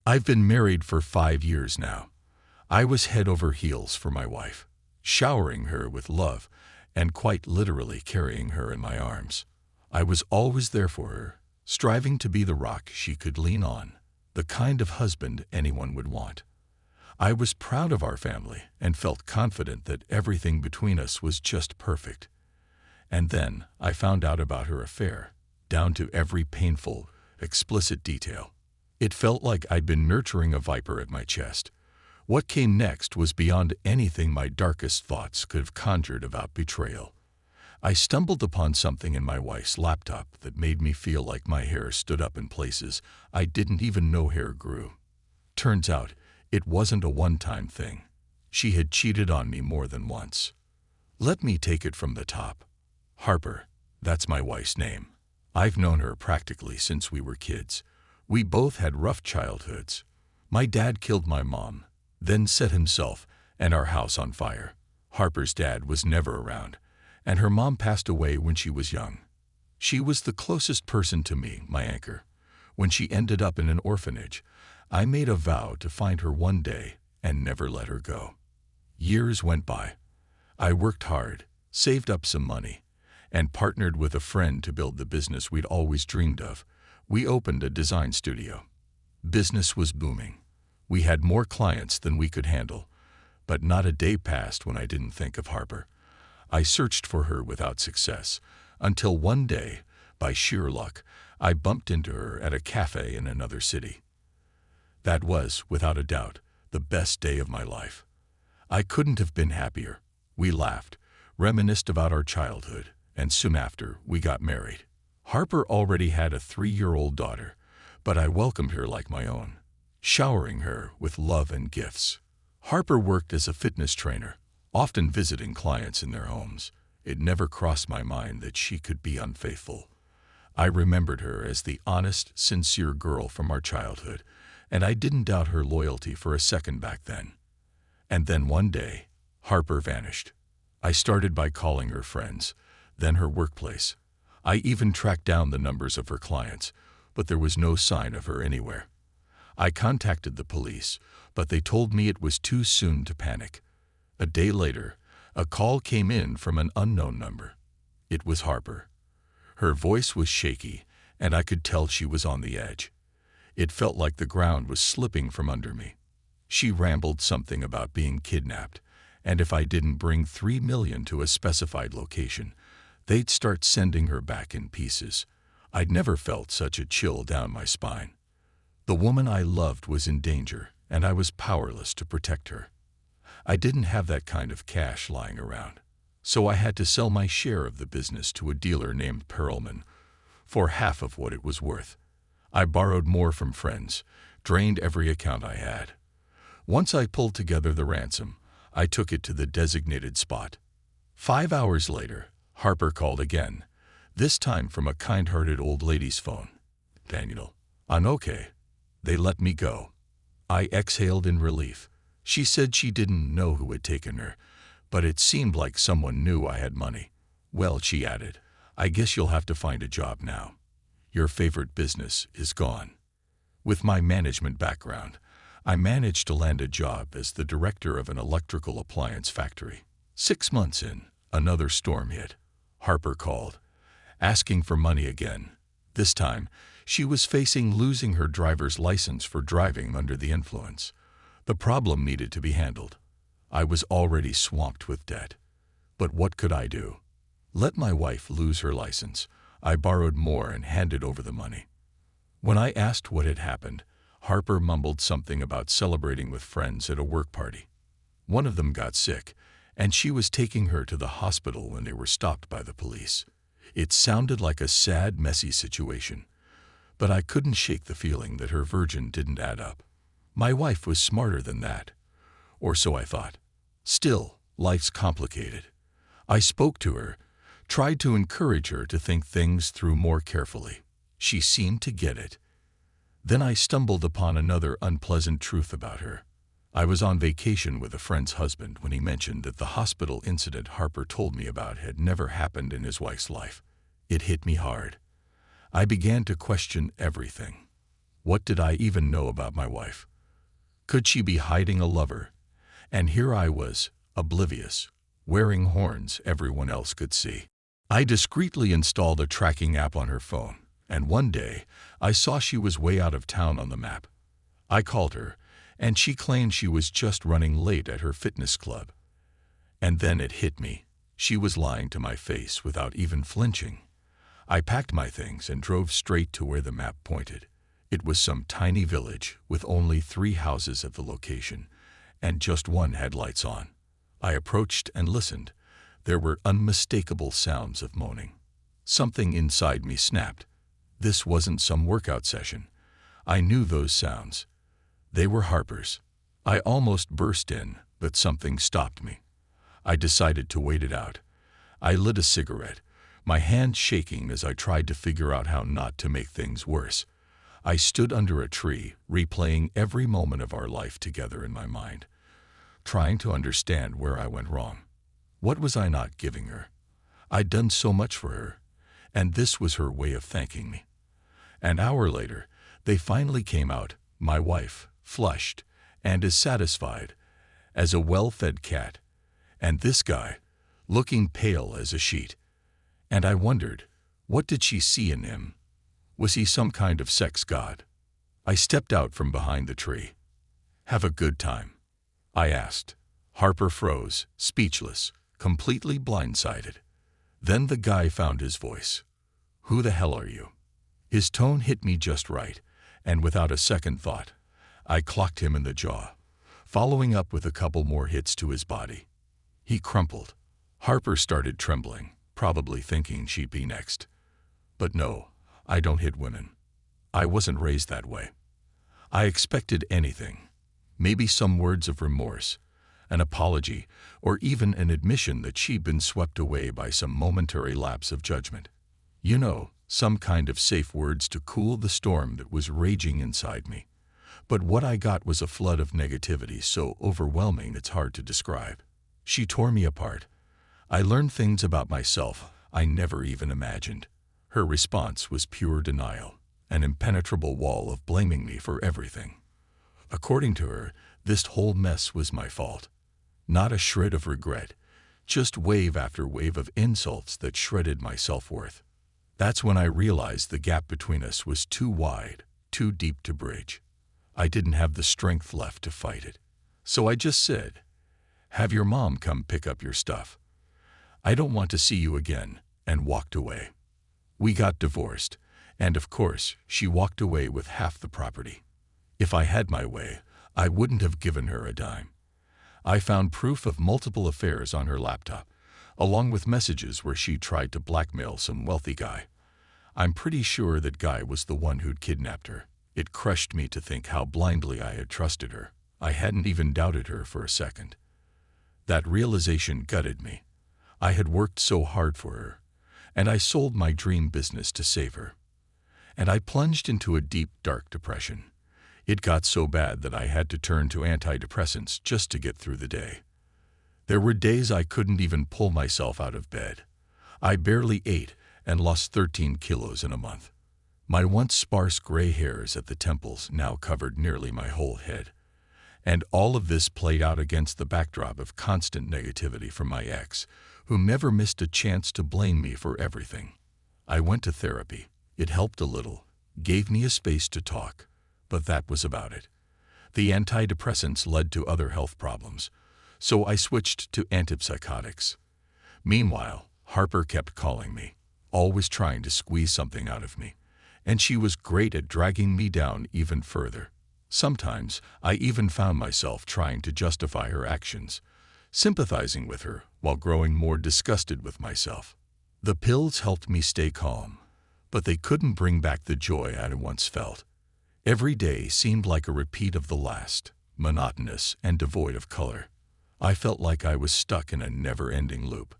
I've been married for 5 years now. I was head over heels for my wife, showering her with love and quite literally carrying her in my arms. I was always there for her, striving to be the rock she could lean on, the kind of husband anyone would want. I was proud of our family and felt confident that everything between us was just perfect. And then I found out about her affair, down to every painful, explicit detail. It felt like I'd been nurturing a viper at my chest. What came next was beyond anything my darkest thoughts could have conjured about betrayal. I stumbled upon something in my wife's laptop that made me feel like my hair stood up in places I didn't even know hair grew. Turns out, it wasn't a one-time thing. She had cheated on me more than once. Let me take it from the top. Harper, that's my wife's name. I've known her practically since we were kids. We both had rough childhoods. My dad killed my mom, then set himself and our house on fire. Harper's dad was never around, and her mom passed away when she was young. She was the closest person to me, my anchor. When she ended up in an orphanage, I made a vow to find her one day and never let her go. Years went by. I worked hard, saved up some money, and partnered with a friend to build the business we'd always dreamed of. We opened a design studio. Business was booming. We had more clients than we could handle, but not a day passed when I didn't think of Harper. I searched for her without success, until one day, by sheer luck, I bumped into her at a cafe in another city. That was, without a doubt, the best day of my life. I couldn't have been happier. We laughed, reminisced about our childhood, and soon after, we got married. Harper already had a 3-year-old daughter, but I welcomed her like my own, showering her with love and gifts. Harper worked as a fitness trainer, often visiting clients in their homes. It never crossed my mind that she could be unfaithful. I remembered her as the honest, sincere girl from our childhood, and I didn't doubt her loyalty for a second back then. And then one day, Harper vanished. I started by calling her friends, then her workplace. I even tracked down the numbers of her clients, but there was no sign of her anywhere. I contacted the police, but they told me it was too soon to panic. A day later, a call came in from an unknown number. It was Harper. Her voice was shaky, and I could tell she was on the edge. It felt like the ground was slipping from under me. She rambled something about being kidnapped, and if I didn't bring $3 million to a specified location, they'd start sending her back in pieces. I'd never felt such a chill down my spine. The woman I loved was in danger, and I was powerless to protect her. I didn't have that kind of cash lying around, so I had to sell my share of the business to a dealer named Perelman for half of what it was worth. I borrowed more from friends, drained every account I had. Once I pulled together the ransom, I took it to the designated spot. 5 hours later, Harper called again, this time from a kind-hearted old lady's phone. "Daniel, I'm okay." They let me go. I exhaled in relief. She said she didn't know who had taken her, but it seemed like someone knew I had money. "Well," she added, "I guess you'll have to find a job now. Your favorite business is gone." With my management background, I managed to land a job as the director of an electrical appliance factory. 6 months in, another storm hit. Harper called, asking for money again. This time, she was facing losing her driver's license for driving under the influence. The problem needed to be handled. I was already swamped with debt. But what could I do? Let my wife lose her license. I borrowed more and handed over the money. When I asked what had happened, Harper mumbled something about celebrating with friends at a work party. One of them got sick, and she was taking her to the hospital when they were stopped by the police. It sounded like a sad, messy situation, but I couldn't shake the feeling that her version didn't add up. My wife was smarter than that, or so I thought. Still, life's complicated. I spoke to her, tried to encourage her to think things through more carefully. She seemed to get it. Then I stumbled upon another unpleasant truth about her. I was on vacation with a friend's husband when he mentioned that the hospital incident Harper told me about had never happened in his wife's life. It hit me hard. I began to question everything. What did I even know about my wife? Could she be hiding a lover? And here I was, oblivious, wearing horns everyone else could see. I discreetly installed a tracking app on her phone, and one day I saw she was way out of town on the map. I called her, and she claimed she was just running late at her fitness club. And then it hit me. She was lying to my face without even flinching. I packed my things and drove straight to where the map pointed. It was some tiny village with only 3 houses at the location, and just one had lights on. I approached and listened. There were unmistakable sounds of moaning. Something inside me snapped. This wasn't some workout session. I knew those sounds. They were Harper's. I almost burst in, but something stopped me. I decided to wait it out. I lit a cigarette, my hand shaking as I tried to figure out how not to make things worse. I stood under a tree, replaying every moment of our life together in my mind, trying to understand where I went wrong. What was I not giving her? I'd done so much for her, and this was her way of thanking me. An hour later, they finally came out, my wife, flushed, and as satisfied as a well-fed cat, and this guy, looking pale as a sheet. And I wondered, what did she see in him? Was he some kind of sex god? I stepped out from behind the tree. "Have a good time?" I asked. Harper froze, speechless, completely blindsided. Then the guy found his voice. "Who the hell are you?" His tone hit me just right, and without a second thought, I clocked him in the jaw, following up with a couple more hits to his body. He crumpled. Harper started trembling, probably thinking she'd be next. But no, I don't hit women. I wasn't raised that way. I expected anything. Maybe some words of remorse, an apology, or even an admission that she'd been swept away by some momentary lapse of judgment. You know, some kind of safe words to cool the storm that was raging inside me. But what I got was a flood of negativity so overwhelming it's hard to describe. She tore me apart. I learned things about myself I never even imagined. Her response was pure denial, an impenetrable wall of blaming me for everything. According to her, this whole mess was my fault. Not a shred of regret, just wave after wave of insults that shredded my self-worth. That's when I realized the gap between us was too wide, too deep to bridge. I didn't have the strength left to fight it. So I just said, "Have your mom come pick up your stuff. I don't want to see you again," and walked away. We got divorced, and of course, she walked away with half the property. If I had my way, I wouldn't have given her a dime. I found proof of multiple affairs on her laptop, along with messages where she tried to blackmail some wealthy guy. I'm pretty sure that guy was the one who'd kidnapped her. It crushed me to think how blindly I had trusted her. I hadn't even doubted her for a second. That realization gutted me. I had worked so hard for her, and I sold my dream business to save her. And I plunged into a deep, dark depression. It got so bad that I had to turn to antidepressants just to get through the day. There were days I couldn't even pull myself out of bed. I barely ate and lost 13 kilos in a month. My once sparse gray hairs at the temples now covered nearly my whole head. And all of this played out against the backdrop of constant negativity from my ex, who never missed a chance to blame me for everything. I went to therapy. It helped a little, gave me a space to talk, but that was about it. The antidepressants led to other health problems, so I switched to antipsychotics. Meanwhile, Harper kept calling me, always trying to squeeze something out of me, and she was great at dragging me down even further. Sometimes I even found myself trying to justify her actions, sympathizing with her while growing more disgusted with myself. The pills helped me stay calm, but they couldn't bring back the joy I had once felt. Every day seemed like a repeat of the last, monotonous and devoid of color. I felt like I was stuck in a never-ending loop.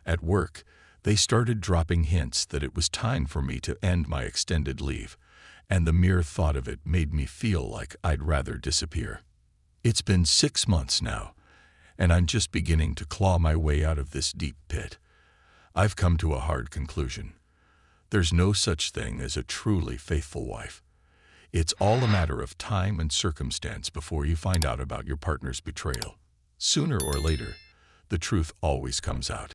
At work, they started dropping hints that it was time for me to end my extended leave, and the mere thought of it made me feel like I'd rather disappear. It's been 6 months now, and I'm just beginning to claw my way out of this deep pit. I've come to a hard conclusion. There's no such thing as a truly faithful wife. It's all a matter of time and circumstance before you find out about your partner's betrayal. Sooner or later, the truth always comes out.